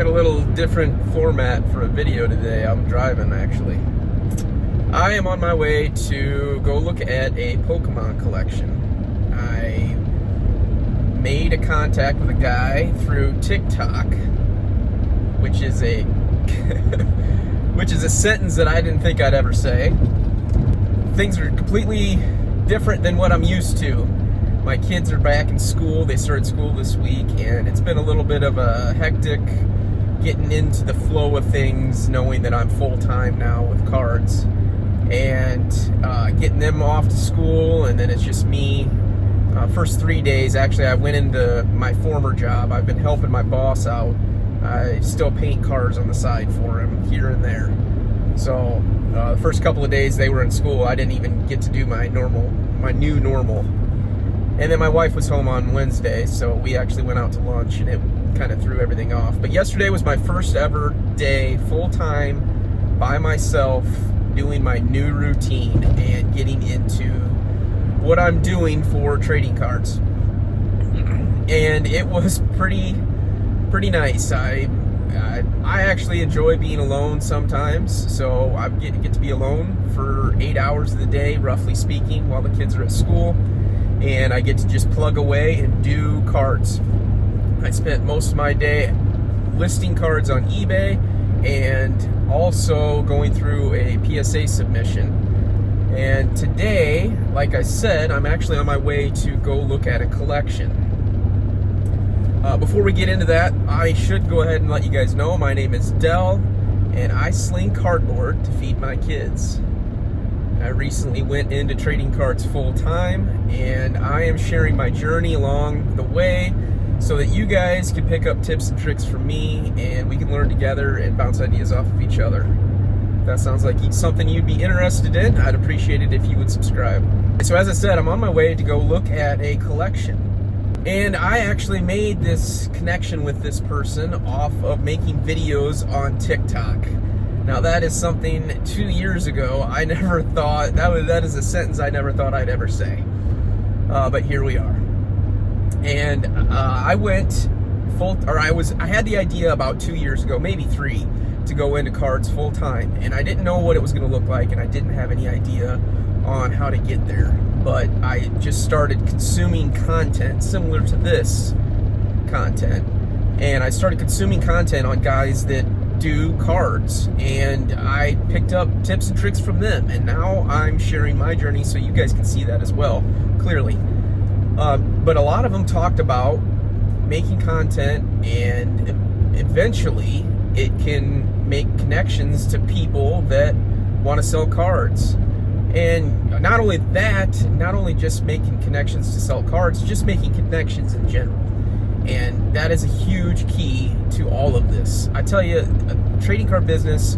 Got a little different format for a video today. I'm driving, actually. I am on my way to go look at a Pokemon collection. I made a contact with a guy through TikTok, which is a which is a sentence that I didn't think I'd ever say. Things are completely different than what I'm used to. My kids are back in school. They started school this week, and it's been a little bit of a hectic getting into the flow of things, knowing that I'm full-time now with cards, and getting them off to school, and then it's just me. First 3 days, actually, I went into my former job. I've been helping my boss out. I still paint cars on the side for him here and there. So the first couple of days they were in school, I didn't even get to do my new normal. And then my wife was home on Wednesday, so we actually went out to lunch, and it kind of threw everything off. But yesterday was my first ever day full-time by myself doing my new routine and getting into what I'm doing for trading cards. And it was pretty nice. I actually enjoy being alone sometimes, so I get to be alone for 8 hours of the day, roughly speaking, while the kids are at school, and I get to just plug away and do cards. I spent most of my day listing cards on eBay and also going through a PSA submission. And today, like I said, I'm actually on my way to go look at a collection. Before we get into that, I should go ahead and let you guys know my name is Dell, and I sling cardboard to feed my kids. I recently went into trading cards full time, and I am sharing my journey along the way so that you guys can pick up tips and tricks from me, and we can learn together and bounce ideas off of each other. If that sounds like something you'd be interested in, I'd appreciate it if you would subscribe. So as I said, I'm on my way to go look at a collection. And I actually made this connection with this person off of making videos on TikTok. Now that is something 2 years ago I never thought, that is a sentence I never thought I'd ever say. But here we are. And I had the idea about 2 years ago, maybe 3, to go into cards full time. And I didn't know what it was going to look like, and I didn't have any idea on how to get there. But I just started consuming content similar to this content. And I started consuming content on guys that do cards, and I picked up tips and tricks from them, and now I'm sharing my journey so you guys can see that as well, clearly. But a lot of them talked about making content, and eventually it can make connections to people that want to sell cards. And not only that, not only just making connections to sell cards, just making connections in general. And that is a huge key to all of this. I tell you, trading card business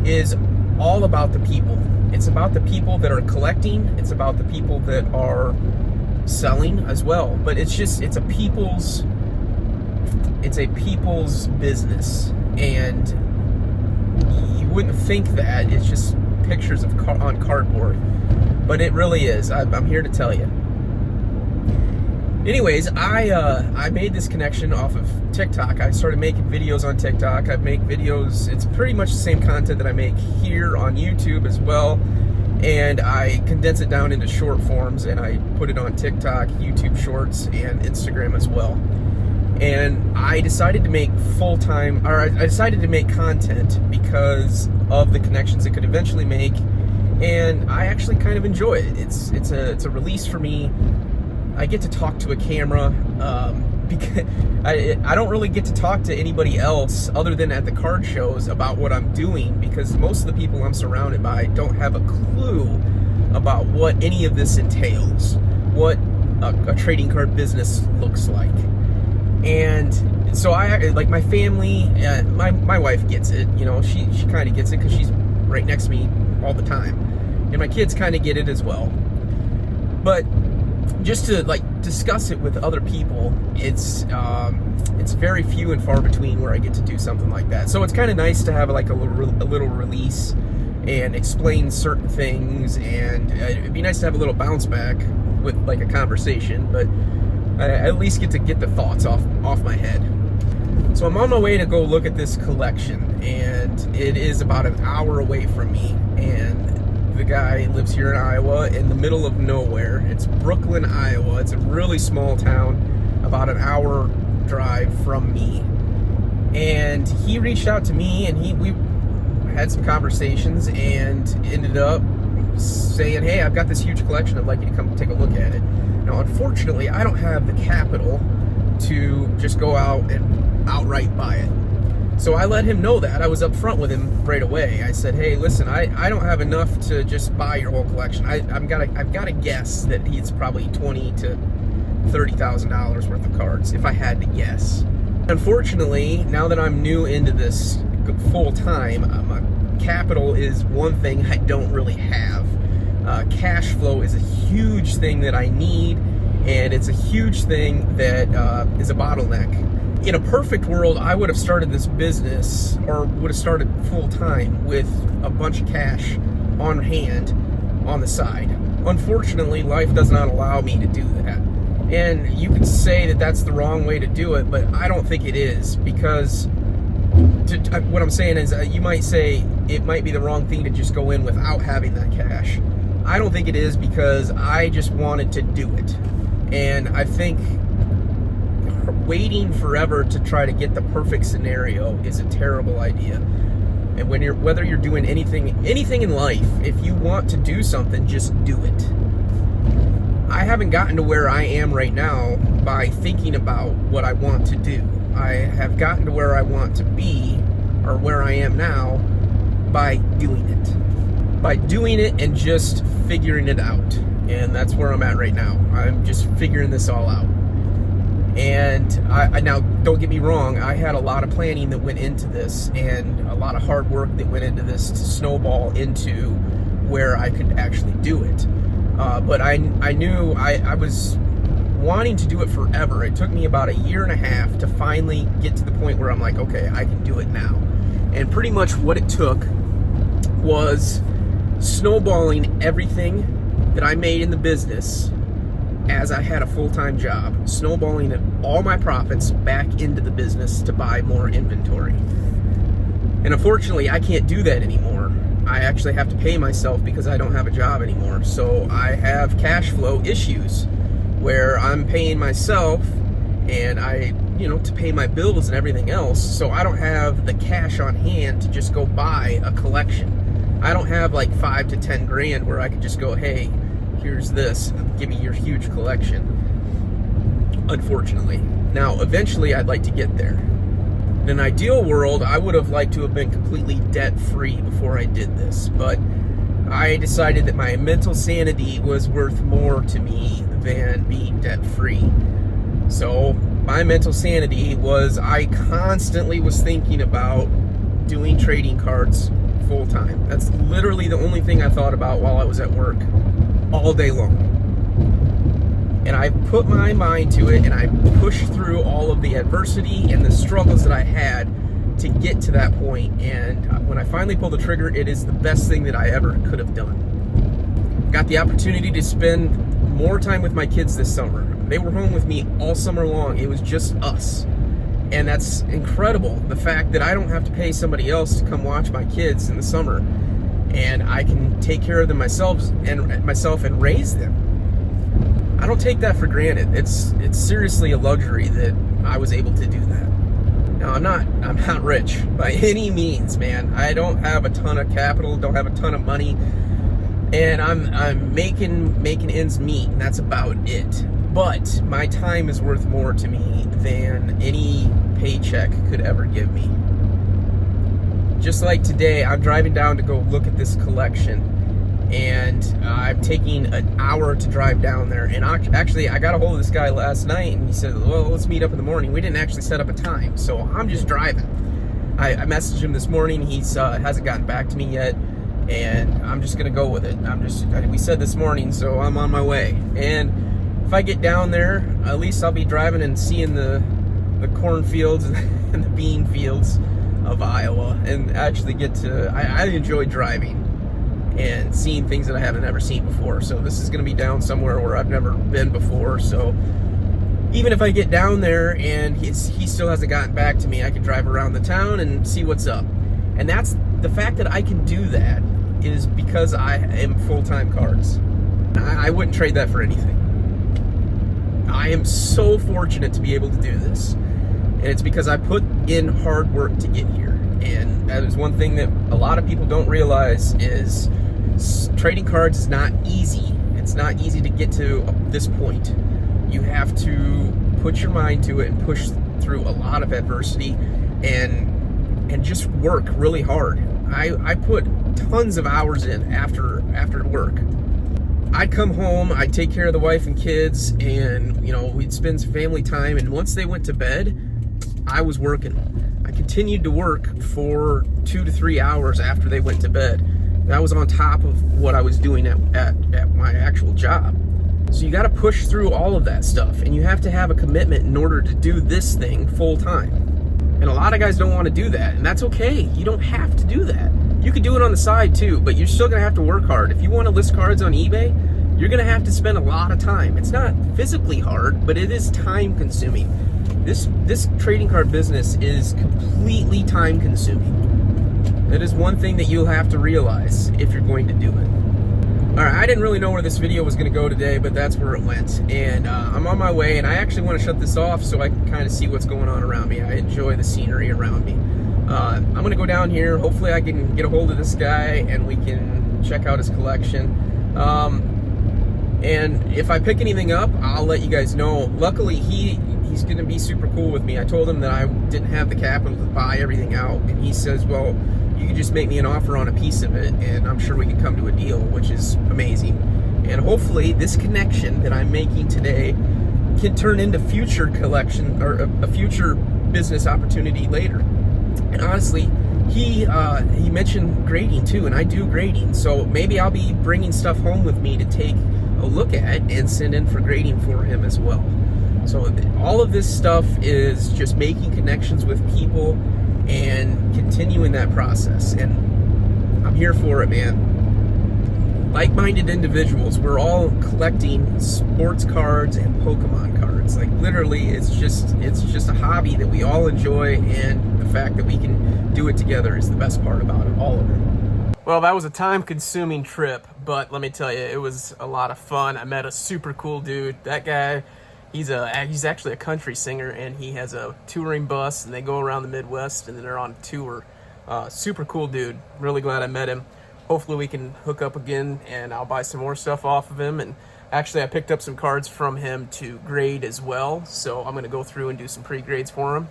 is all about the people. It's about the people that are collecting. It's about the people that are selling as well. But it's a people's business. And you wouldn't think that. It's just pictures on cardboard. But it really is. I'm here to tell you. Anyways, I made this connection off of TikTok. I started making videos on TikTok. I make videos, it's pretty much the same content that I make here on YouTube as well. And I condense it down into short forms, and I put it on TikTok, YouTube Shorts, and Instagram as well. And I decided to make I decided to make content because of the connections it could eventually make. And I actually kind of enjoy it. It's a release for me. I get to talk to a camera, because I don't really get to talk to anybody else other than at the card shows about what I'm doing, because most of the people I'm surrounded by don't have a clue about what any of this entails, what a trading card business looks like. And so like my family, my wife gets it, you know, she kind of gets it because she's right next to me all the time. And my kids kind of get it as well. But just to like discuss it with other people, it's very few and far between where I get to do something like that. So it's kind of nice to have like a little release and explain certain things, and it'd be nice to have a little bounce back with like a conversation, but I at least get to get the thoughts off my head. So I'm on my way to go look at this collection, and it is about an hour away from me. And the guy lives here in Iowa, in the middle of nowhere. It's Brooklyn, Iowa. It's a really small town, about an hour drive from me. And he reached out to me, and we had some conversations, and ended up saying, hey, I've got this huge collection. I'd like you to come take a look at it. Now, unfortunately, I don't have the capital to just go out and outright buy it. So I let him know that. I was upfront with him right away. I said, hey, listen, I don't have enough to just buy your whole collection. I've got to guess that he's probably $20,000 to $30,000 worth of cards, if I had to guess. Unfortunately, now that I'm new into this full time, capital is one thing I don't really have. Cash flow is a huge thing that I need, and it's a huge thing that is a bottleneck. In a perfect world, I would have started this business, or would have started full time with a bunch of cash on hand on the side. Unfortunately, life does not allow me to do that. And you could say that that's the wrong way to do it, but I don't think it is, because what I'm saying is you might say it might be the wrong thing to just go in without having that cash. I don't think it is, because I just wanted to do it. And I think waiting forever to try to get the perfect scenario is a terrible idea. And whether you're doing anything in life, if you want to do something, just do it. I haven't gotten to where I am right now by thinking about what I want to do. I have gotten to where I want to be, or where I am now, by doing it. By doing it and just figuring it out. And that's where I'm at right now. I'm just figuring this all out. And I now, don't get me wrong, I had a lot of planning that went into this, and a lot of hard work that went into this to snowball into where I could actually do it. But I knew I was wanting to do it forever. It took me about 1.5 years to finally get to the point where I'm like, okay, I can do it now. And pretty much what it took was snowballing everything that I made in the business as I had a full-time job, snowballing all my profits back into the business to buy more inventory. And unfortunately, I can't do that anymore. I actually have to pay myself because I don't have a job anymore. So I have cash flow issues where I'm paying myself, and to pay my bills and everything else. So I don't have the cash on hand to just go buy a collection. I don't have like 5 to 10 grand where I could just go, hey, here's this, give me your huge collection. Unfortunately. Now, eventually I'd like to get there. In an ideal world, I would have liked to have been completely debt-free before I did this, but I decided that my mental sanity was worth more to me than being debt-free. So my mental sanity was, I constantly was thinking about doing trading cards full-time. That's literally the only thing I thought about while I was at work, all day long. And I put my mind to it, and I pushed through all of the adversity and the struggles that I had to get to that point. And when I finally pulled the trigger, it is the best thing that I ever could have done. Got the opportunity to spend more time with my kids this summer. They were home with me all summer long. It was just us. And that's incredible. The fact that I don't have to pay somebody else to come watch my kids in the summer, and I can take care of them myself and raise them. I don't take that for granted. It's seriously a luxury that I was able to do that. Now, I'm not rich by any means, man. I don't have a ton of capital, don't have a ton of money, and I'm making ends meet, and that's about it. But my time is worth more to me than any paycheck could ever give me. Just like today, I'm driving down to go look at this collection, and I'm taking an hour to drive down there. And actually, I got a hold of this guy last night, and he said, well, let's meet up in the morning. We didn't actually set up a time, so I'm just driving. I messaged him this morning. He's hasn't gotten back to me yet, and I'm just gonna go with it. We said this morning, so I'm on my way. And if I get down there, at least I'll be driving and seeing the cornfields and the bean fields of Iowa, and actually get to, I enjoy driving and seeing things that I haven't ever seen before. So this is going to be down somewhere where I've never been before. So even if I get down there and he still hasn't gotten back to me, I can drive around the town and see what's up. And that's the fact that I can do that is because I am full-time cards. I wouldn't trade that for anything. I am so fortunate to be able to do this. And it's because I put in hard work to get here. And that is one thing that a lot of people don't realize is trading cards is not easy. It's not easy to get to this point. You have to put your mind to it and push through a lot of adversity and just work really hard. I put tons of hours in after work. I'd come home, I'd take care of the wife and kids, and we'd spend some family time, and once they went to bed, I was working. I continued to work for 2 to 3 hours after they went to bed. That was on top of what I was doing at my actual job. So you got to push through all of that stuff, and you have to have a commitment in order to do this thing full time. And a lot of guys don't want to do that, and that's okay. You don't have to do that. You could do it on the side too, but you're still going to have to work hard. If you want to list cards on eBay, you're going to have to spend a lot of time. It's not physically hard, but it is time consuming. This trading card business is completely time consuming. That is one thing that you'll have to realize if you're going to do it. Alright, I didn't really know where this video was going to go today, but that's where it went. And I'm on my way, and I actually want to shut this off so I can kind of see what's going on around me. I enjoy the scenery around me. I'm going to go down here. Hopefully I can get a hold of this guy and we can check out his collection. And if I pick anything up, I'll let you guys know. Luckily, he's going to be super cool with me. I told him that I didn't have the capital to buy everything out, and he says, well, you can just make me an offer on a piece of it, and I'm sure we can come to a deal, which is amazing. And hopefully this connection that I'm making today can turn into future collection or a future business opportunity later. And honestly, he mentioned grading too, and I do grading, so maybe I'll be bringing stuff home with me to take a look at and send in for grading for him as well. So all of this stuff is just making connections with people and continuing that process, and I'm here for it, man. Like-minded individuals, we're all collecting sports cards and Pokemon cards. Like literally, it's just a hobby that we all enjoy, and the fact that we can do it together is the best part about it, all of it. Well, that was a time-consuming trip, but let me tell you, it was a lot of fun. I met a super cool dude. That guy, he's actually a country singer, and he has a touring bus, and they go around the Midwest, and then they're on tour. Super cool dude. Really glad I met him. Hopefully we can hook up again, and I'll buy some more stuff off of him. And actually, I picked up some cards from him to grade as well, so I'm going to go through and do some pre-grades for him.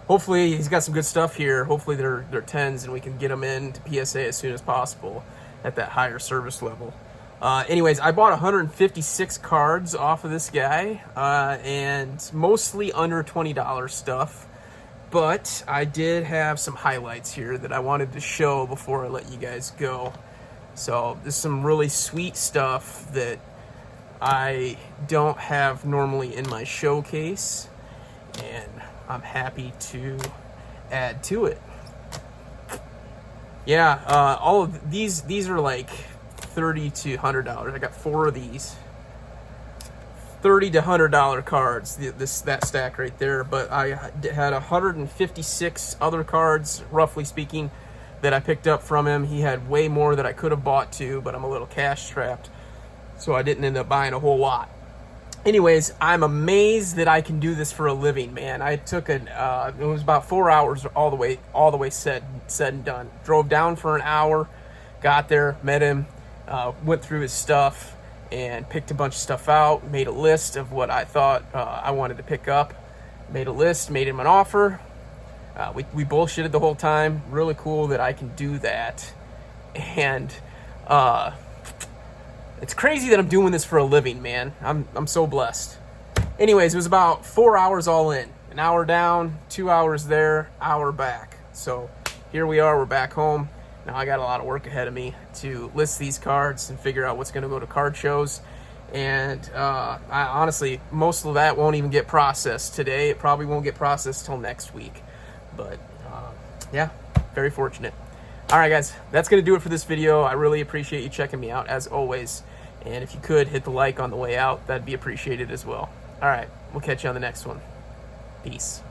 Hopefully, he's got some good stuff here. Hopefully they're 10s, and we can get them into PSA as soon as possible at that higher service level. Anyways, I bought 156 cards off of this guy, and mostly under $20 stuff. But I did have some highlights here that I wanted to show before I let you guys go. So there's some really sweet stuff that I don't have normally in my showcase, and I'm happy to add to it. Yeah, all of these are like $30 to $100. I got 4 of these. $30 to $100 cards, that stack right there. But I had 156 other cards, roughly speaking, that I picked up from him. He had way more that I could have bought too, but I'm a little cash strapped, so I didn't end up buying a whole lot. Anyways, I'm amazed that I can do this for a living, man. I took it was about 4 hours all the way said and done. Drove down for an hour, got there, met him, went through his stuff, and picked a bunch of stuff out, made a list of what I thought I wanted to pick up, made a list, made him an offer. We bullshitted the whole time. Really cool that I can do that. And it's crazy that I'm doing this for a living, man. I'm so blessed. Anyways, it was about 4 hours all in. An hour down, 2 hours there, hour back. So here we are, we're back home. Now I got a lot of work ahead of me to list these cards and figure out what's going to go to card shows. And I honestly, most of that won't even get processed today. It probably won't get processed till next week. But yeah, very fortunate. All right, guys, that's going to do it for this video. I really appreciate you checking me out, as always. And if you could, hit the like on the way out. That'd be appreciated as well. All right. We'll catch you on the next one. Peace.